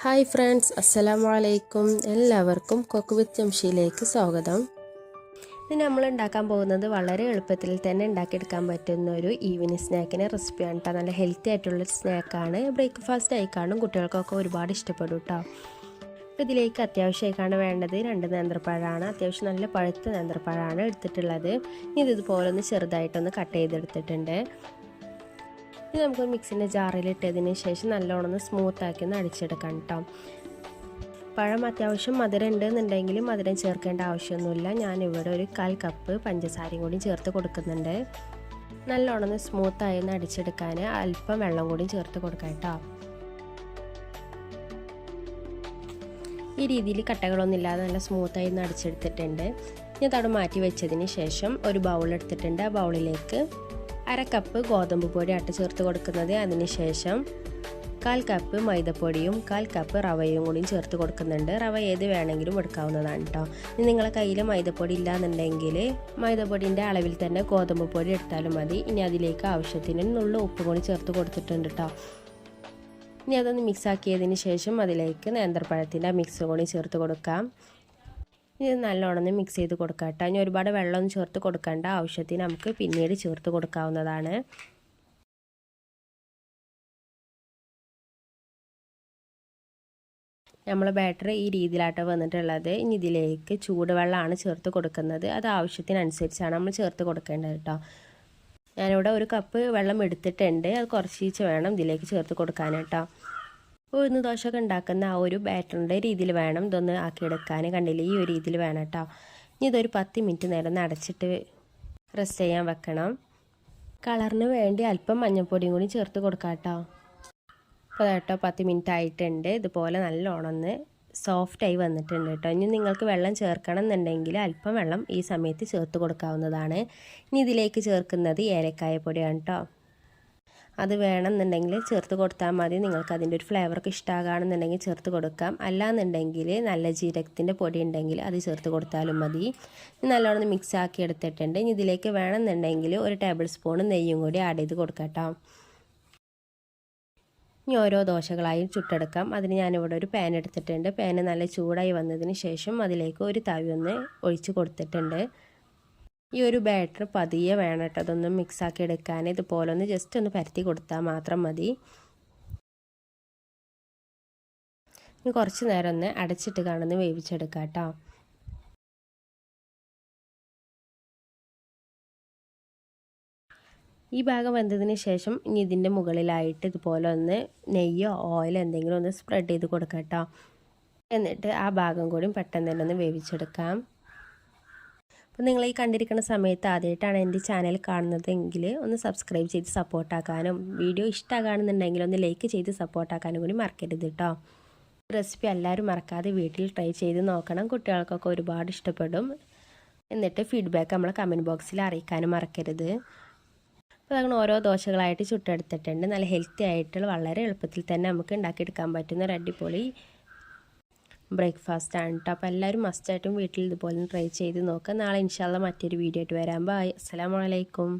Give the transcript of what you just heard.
Hi friends, അസ്സലാമു അലൈക്കും. എല്ലാവർക്കും കുക്ക് വിത്ത് ജംഷിയിലേക്ക് സ്വാഗതം. ഇത് നമ്മൾ ഉണ്ടാക്കാൻ പോകുന്നത് വളരെ എളുപ്പത്തിൽ തന്നെ ഉണ്ടാക്കിയെടുക്കാൻ പറ്റുന്ന ഒരു ഈവനിങ് സ്നാക്കിൻ്റെ റെസിപ്പിയാണ് കേട്ടോ. നല്ല ഹെൽത്തി ആയിട്ടുള്ളൊരു സ്നാക്കാണ്. ബ്രേക്ക്ഫാസ്റ്റ് ആയിക്കാണും കുട്ടികൾക്കൊക്കെ ഒരുപാട് ഇഷ്ടപ്പെടും കേട്ടോ. ഇതിലേക്ക് അത്യാവശ്യമായിക്കാണ് വേണ്ടത് 2 നേന്ത്രപ്പഴമാണ്. അത്യാവശ്യം നല്ല പഴുത്ത നേന്ത്രപ്പഴമാണ് എടുത്തിട്ടുള്ളത്. ഇതുപോലെ ഒന്ന് ചെറുതായിട്ടൊന്ന് കട്ട് ചെയ്തെടുത്തിട്ടുണ്ട്. ഇത് നമുക്ക് മിക്സിൻ്റെ ജാറിലിട്ടതിന് ശേഷം നല്ലോണം സ്മൂത്താക്കി ഒന്ന് അടിച്ചെടുക്കാം കേട്ടോ. പഴം അത്യാവശ്യം മധുരം ഉണ്ടെന്നുണ്ടെങ്കിൽ മധുരം ചേർക്കേണ്ട ആവശ്യമൊന്നുമില്ല. ഞാനിവിടെ ഒരു 1/4 കപ്പ് പഞ്ചസാരയും കൂടി ചേർത്ത് കൊടുക്കുന്നുണ്ട്. നല്ലോണം സ്മൂത്തായി ഒന്ന് അടിച്ചെടുക്കാൻ അല്പം വെള്ളം കൂടി ചേർത്ത് കൊടുക്കാം കേട്ടോ. ഈ രീതിയിൽ കട്ടകളൊന്നും ഇല്ലാതെ നല്ല സ്മൂത്തായി ഒന്ന് അടിച്ചെടുത്തിട്ടുണ്ട്. ഇനി അതവിടെ മാറ്റി വെച്ചതിന് ശേഷം ഒരു ബൗൾ എടുത്തിട്ടുണ്ട്. ആ ബൗളിലേക്ക് 1/2 കപ്പ് ഗോതമ്പ് പൊടി ചേർത്ത് കൊടുക്കുന്നത്. അതിനുശേഷം 1/4 കപ്പ് മൈദപ്പൊടിയും 1/4 കപ്പ് റവയും കൂടിയും ചേർത്ത് കൊടുക്കുന്നുണ്ട്. റവ ഏത് വേണമെങ്കിലും എടുക്കാവുന്നതാണ് കേട്ടോ. ഇനി നിങ്ങളെ കയ്യിൽ മൈദപ്പൊടി ഇല്ലാന്നുണ്ടെങ്കിൽ മൈദപ്പൊടിൻ്റെ അളവിൽ തന്നെ ഗോതമ്പ് പൊടി എടുത്താലും മതി. ഇനി അതിലേക്ക് ആവശ്യത്തിന് നുള്ള ഉപ്പ് കൂടി ചേർത്ത് കൊടുത്തിട്ടുണ്ട് കേട്ടോ. ഇനി അതൊന്ന് മിക്സ് ആക്കിയതിന് ശേഷം അതിലേക്ക് നേന്ത്രപ്പഴത്തിൻ്റെ മിക്സ് കൂടി ചേർത്ത് കൊടുക്കാം. ഇത് നല്ലോണം മിക്സ് ചെയ്ത് കൊടുക്കാം കേട്ടോ. ഇനി ഒരുപാട് വെള്ളമൊന്നും ചേർത്ത് കൊടുക്കേണ്ട, ആവശ്യത്തിന് നമുക്ക് പിന്നീട് ചേർത്ത് കൊടുക്കാവുന്നതാണ്. നമ്മൾ ബാറ്റർ ഈ രീതിയിലാട്ടോ വന്നിട്ടുള്ളത്. ഇനി ഇതിലേക്ക് ചൂടുവെള്ളമാണ് ചേർത്ത് കൊടുക്കുന്നത്. അത് ആവശ്യത്തിനനുസരിച്ചാണ് നമ്മൾ ചേർത്ത് കൊടുക്കേണ്ടത് കേട്ടോ. ഞാനിവിടെ 1 കപ്പ് വെള്ളം എടുത്തിട്ടുണ്ട്. അത് കുറച്ച് വേണം ഇതിലേക്ക് ചേർത്ത് കൊടുക്കാൻ കേട്ടോ. ഉഴുന്ന് ദോശയൊക്കെ ഉണ്ടാക്കുന്ന ആ ഒരു ബാറ്ററിൻ്റെ രീതിയിൽ വേണം ഇതൊന്ന് ആക്കിയെടുക്കാൻ. കണ്ടില്ലേ, ഈ ഒരു രീതിയിൽ വേണം കേട്ടോ. ഇനി ഇതൊരു 10 മിനിറ്റ് നേരം ഒന്ന് അടച്ചിട്ട് റെസ്റ്റ് ചെയ്യാൻ വെക്കണം. കളറിന് വേണ്ടി അല്പം മഞ്ഞൾപ്പൊടിയും കൂടി ചേർത്ത് കൊടുക്കാം കേട്ടോ. അപ്പോൾ കേട്ടോ 10 മിനിറ്റ് ആയിട്ടുണ്ട്. ഇതുപോലെ നല്ലോണം സോഫ്റ്റായി വന്നിട്ടുണ്ട് കേട്ടോ. ഇനി നിങ്ങൾക്ക് വെള്ളം ചേർക്കണം എന്നുണ്ടെങ്കിൽ അല്പം വെള്ളം ഈ സമയത്ത് ചേർത്ത് കൊടുക്കാവുന്നതാണ്. ഇനി ഇതിലേക്ക് ചേർക്കുന്നത് ഏലക്കായ പൊടിയാണ് കേട്ടോ. അത് വേണമെന്നുണ്ടെങ്കിൽ ചേർത്ത് കൊടുത്താൽ മതി. നിങ്ങൾക്ക് അതിൻ്റെ ഒരു ഫ്ലേവറൊക്കെ ഇഷ്ടമാകുകയാണെന്നുണ്ടെങ്കിൽ ചേർത്ത് കൊടുക്കാം. അല്ലാന്നുണ്ടെങ്കിൽ നല്ല ജീരകത്തിൻ്റെ പൊടി ഉണ്ടെങ്കിൽ അത് ചേർത്ത് കൊടുത്താലും മതി. നല്ലോണം മിക്സ് ആക്കി എടുത്തിട്ടുണ്ട്. ഇനി ഇതിലേക്ക് വേണമെന്നുണ്ടെങ്കിൽ 1 ടേബിൾ സ്പൂൺ നെയ്യും കൂടി ആഡ് ചെയ്ത് കൊടുക്കാം കേട്ടോ. ഇനി ഓരോ ദോശകളായി ചുട്ടെടുക്കാം. അതിന് ഞാനിവിടെ ഒരു പാൻ എടുത്തിട്ടുണ്ട്. പാൻ നല്ല ചൂടായി വന്നതിന് ശേഷം അതിലേക്ക് ഒരു തവി ഒന്ന് ഒഴിച്ച് കൊടുത്തിട്ടുണ്ട്. ഈ ഒരു ബാറ്റർ പതിയെ വേണം കേട്ടോ അതൊന്ന് മിക്സാക്കി എടുക്കാൻ. ഇതുപോലെ ഒന്ന് ജസ്റ്റ് ഒന്ന് പരത്തി കൊടുത്താൽ മാത്രം മതി. ഇനി കുറച്ച് നേരം ഒന്ന് അടച്ചിട്ട് കാണുന്ന വേവിച്ചെടുക്കാം കേട്ടോ. ഈ ഭാഗം വെന്തതിന് ശേഷം ഇനി ഇതിൻ്റെ മുകളിലായിട്ട് ഇതുപോലെ ഒന്ന് നെയ്യോ ഓയിലോ എന്തെങ്കിലും ഒന്ന് സ്പ്രെഡ് ചെയ്ത് കൊടുക്കാം കേട്ടോ. എന്നിട്ട് ആ ഭാഗം കൂടി പെട്ടെന്ന് തന്നെ ഒന്ന് വേവിച്ചെടുക്കാം. അപ്പോൾ നിങ്ങൾ ഈ കണ്ടിരിക്കുന്ന സമയത്ത് ആദ്യമായിട്ടാണ് എൻ്റെ ചാനൽ കാണുന്നതെങ്കിൽ ഒന്ന് സബ്സ്ക്രൈബ് ചെയ്ത് സപ്പോർട്ടാക്കാനും വീഡിയോ ഇഷ്ടമാകുകയാണെന്നുണ്ടെങ്കിൽ ഒന്ന് ലൈക്ക് ചെയ്ത് സപ്പോർട്ടാക്കാനും കൂടി മറക്കരുത് കേട്ടോ. റെസിപ്പി എല്ലാവരും മറക്കാതെ വീട്ടിൽ ട്രൈ ചെയ്ത് നോക്കണം. കുട്ടികൾക്കൊക്കെ ഒരുപാട് ഇഷ്ടപ്പെടും. എന്നിട്ട് ഫീഡ്ബാക്ക് നമ്മളെ കമൻറ്റ് ബോക്സിൽ അറിയിക്കാനും മറക്കരുത്. അപ്പോൾ അങ്ങനെ ഓരോ ദോശകളായിട്ട് ചുട്ടെടുത്തിട്ടുണ്ട്. നല്ല ഹെൽത്തി ആയിട്ടുള്ള വളരെ എളുപ്പത്തിൽ തന്നെ നമുക്ക് ഉണ്ടാക്കിയെടുക്കാൻ പറ്റുന്ന ഒരു അടിപൊളി ബ്രേക്ക്ഫാസ്റ്റ് ആണ് കേട്ടോ. അപ്പോൾ എല്ലാവരും മസ്റ്റായിട്ടും വീട്ടിൽ ഇതുപോലെ ട്രൈ ചെയ്ത് നോക്കാം. നാളെ ഇൻഷാ അല്ലാഹ് മറ്റൊരു വീഡിയോ ആയിട്ട് വരാം. ബൈ. അസ്സലാമു അലൈക്കും.